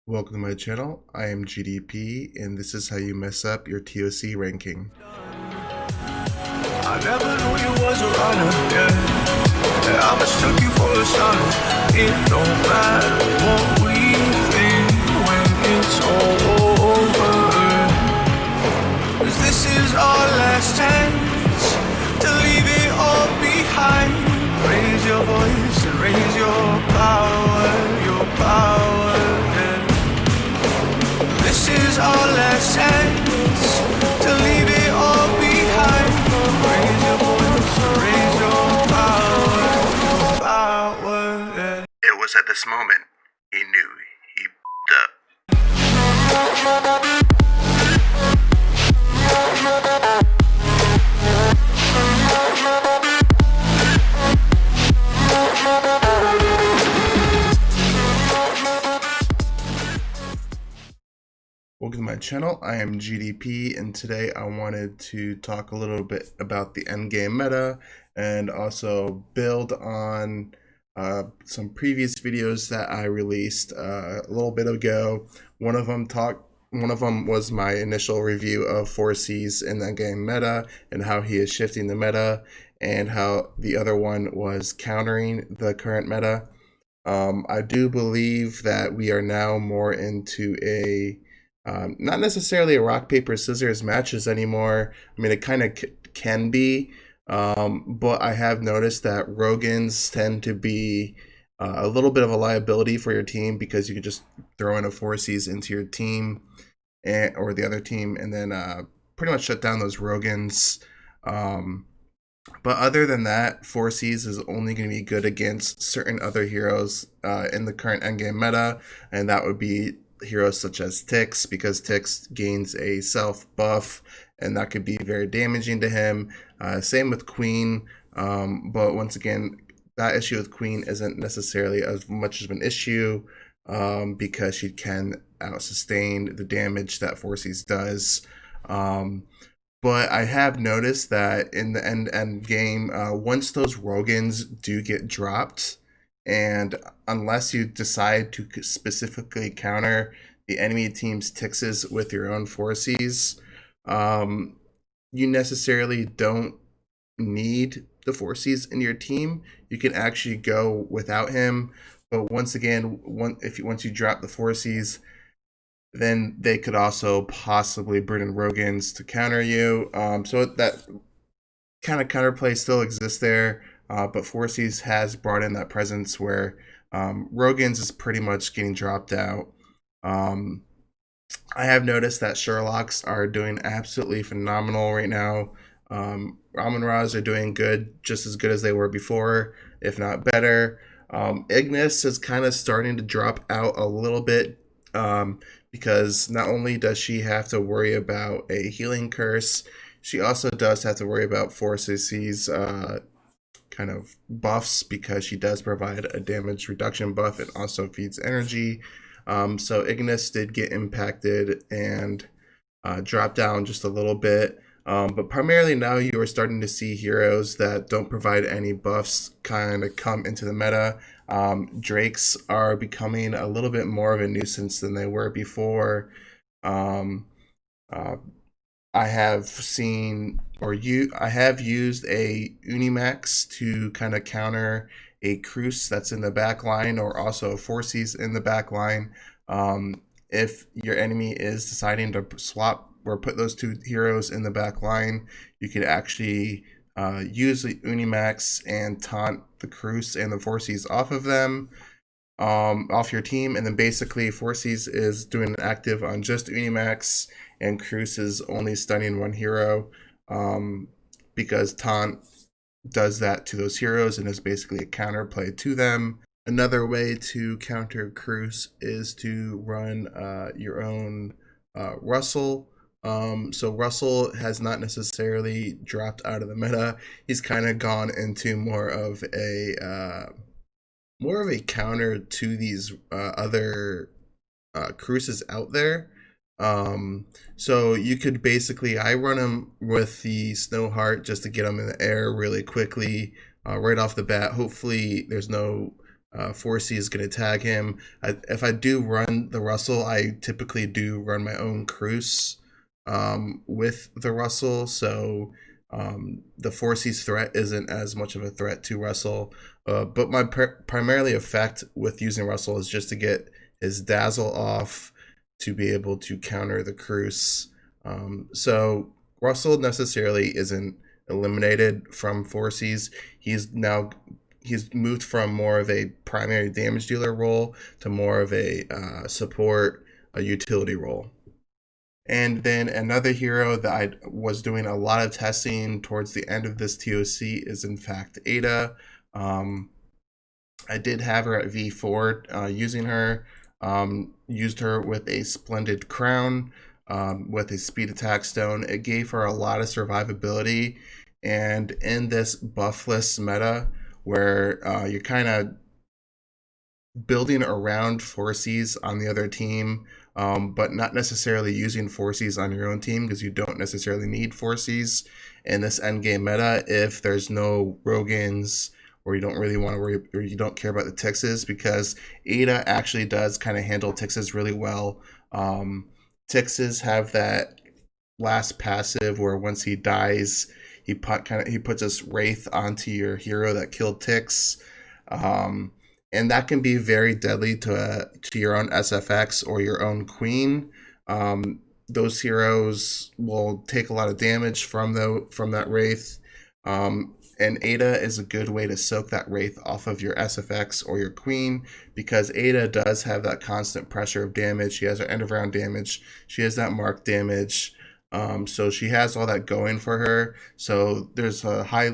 Welcome to my channel. I am GDP, and this is how you mess up your TOC ranking. I never knew you was a runner, yeah. I mistook you for a son. It don't matter what we think when it's all over. 'Cause this is our last chance to leave it all behind. Raise your voice and raise your power, yeah. This is our last chance to leave it all behind. Raise your voice, raise your power, yeah. It was at this moment he knew he f***ed up. Welcome to my channel. I am GDP, and today I wanted to talk a little bit about the endgame meta and also build on some previous videos that I released a little bit ago. One of them was my initial review of Phorcys in the endgame meta and how he is shifting the meta, and how the other one was countering the current meta. I do believe that we are now more into a not necessarily a rock, paper, scissors matches anymore. I mean, it kind of can be, but I have noticed that Rogans tend to be a little bit of a liability for your team, because you can just throw in a Phorcys into your team or the other team, and then pretty much shut down those Rogans. But other than that, Phorcys is only going to be good against certain other heroes in the current endgame meta, and that would be heroes such as Ticks, because Ticks gains a self buff, and that could be very damaging to him. Same with Queen, but once again, that issue with Queen isn't necessarily as much of an issue, because she can out-sustain the damage that Phorcys does. But I have noticed that in the end game, once those Rogans do get dropped, and unless you decide to specifically counter the enemy team's Tixes with your own Phorcys, you necessarily don't need the Phorcys in your team. You can actually go without him. But once again, once you drop the Phorcys, then they could also possibly bring in Rogans to counter you. So that kind of counterplay still exists there. But Phorcys has brought in that presence where Rogans is pretty much getting dropped out. I have noticed that Sherlocks are doing absolutely phenomenal right now. Ramen-Ras are doing good, just as good as they were before, if not better. Ignis is kind of starting to drop out a little bit, because not only does she have to worry about a healing curse, she also does have to worry about Phorcys' kind of buffs, because she does provide a damage reduction buff and also feeds energy. So Ignis did get impacted and dropped down just a little bit. But primarily now you are starting to see heroes that don't provide any buffs kind of come into the meta. Drakes are becoming a little bit more of a nuisance than they were before. I have seen, I have used a Unimax to kind of counter a Cruz that's in the back line, or also a Phorcys in the back line. If your enemy is deciding to swap or put those two heroes in the back line, you could actually use the Unimax and taunt the Cruz and the Phorcys off of them, off your team, and then basically Phorcys is doing an active on just Unimax, and Cruz is only stunning one hero, because taunt does that to those heroes and is basically a counterplay to them. Another way to counter Cruz is to run your own Russell. So Russell has not necessarily dropped out of the meta. He's kind of gone into more of a counter to these other Cruzes out there. So you could basically, I run him with the Snow Heart just to get him in the air really quickly, right off the bat. Hopefully there's no Phorcys is going to tag him. If I do run the Russell, I typically do run my own Cruce with the Russell, so the Phorcys threat isn't as much of a threat to Russell. But my primarily effect with using Russell is just to get his Dazzle off to be able to counter the Cruce. So Russell necessarily isn't eliminated from Phorcys. He's moved from more of a primary damage dealer role to more of a support, a utility role. And then another hero that I was doing a lot of testing towards the end of this TOC is in fact Ada. I did have her at V4 using her. Used her with a Splendid Crown, with a Speed Attack Stone. It gave her a lot of survivability. And in this buffless meta, where you're kind of building around Phorcys on the other team, but not necessarily using Phorcys on your own team because you don't necessarily need Phorcys in this endgame meta if there's no Rogans, or you don't really want to worry, or you don't care about the Tixes, because Ada actually does kind of handle Tixes really well. Tixes have that last passive where once he dies, he puts this Wraith onto your hero that killed Tix. And that can be very deadly to your own SFX or your own Queen. Those heroes will take a lot of damage from that Wraith. And Ada is a good way to soak that Wraith off of your SFX or your Queen, because Ada does have that constant pressure of damage. She has her end of round damage. She has that mark damage. So she has all that going for her. So there's a high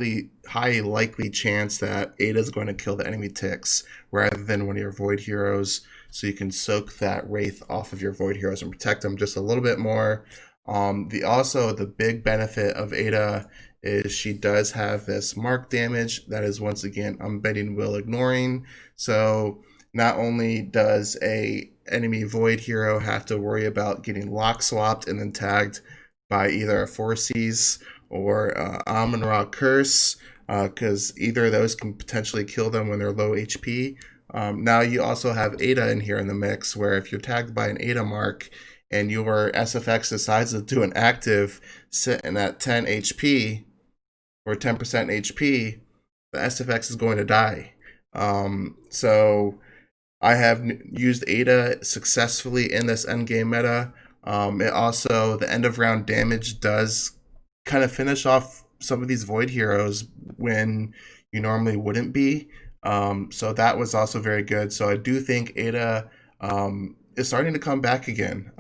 likely chance that Ada is going to kill the enemy Tix rather than one of your Void heroes. So you can soak that Wraith off of your Void heroes and protect them just a little bit more. The big benefit of Ada is she does have this mark damage that is once again unbending will ignoring. So not only does a enemy Void hero have to worry about getting lock swapped and then tagged by either a Phorcys or Amon-Ra Curse, because either of those can potentially kill them when they're low HP. Now you also have Ada in here in the mix, where if you're tagged by an Ada mark and your SFX decides to do an active sitting at 10 HP or 10% HP, the SFX is going to die. So I have used Ada successfully in this endgame meta. It also, the end of round damage does kind of finish off some of these Void heroes when you normally wouldn't be. So that was also very good. So I do think Ada is starting to come back again.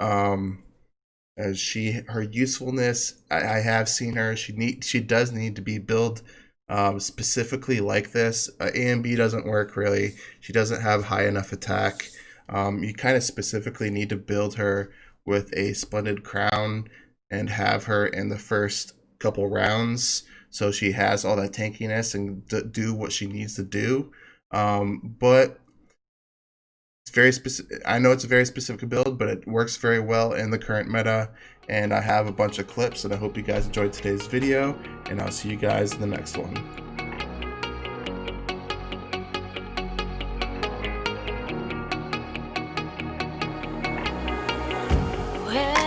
As her usefulness, I have seen her. She does need to be built specifically like this. A and B doesn't work really. She doesn't have high enough attack. You kind of specifically need to build her with a Splendid Crown and have her in the first couple rounds so she has all that tankiness and do what she needs to do. But it's very specific. I know it's a very specific build, but it works very well in the current meta. And I have a bunch of clips, and I hope you guys enjoyed today's video, and I'll see you guys in the next one. Well,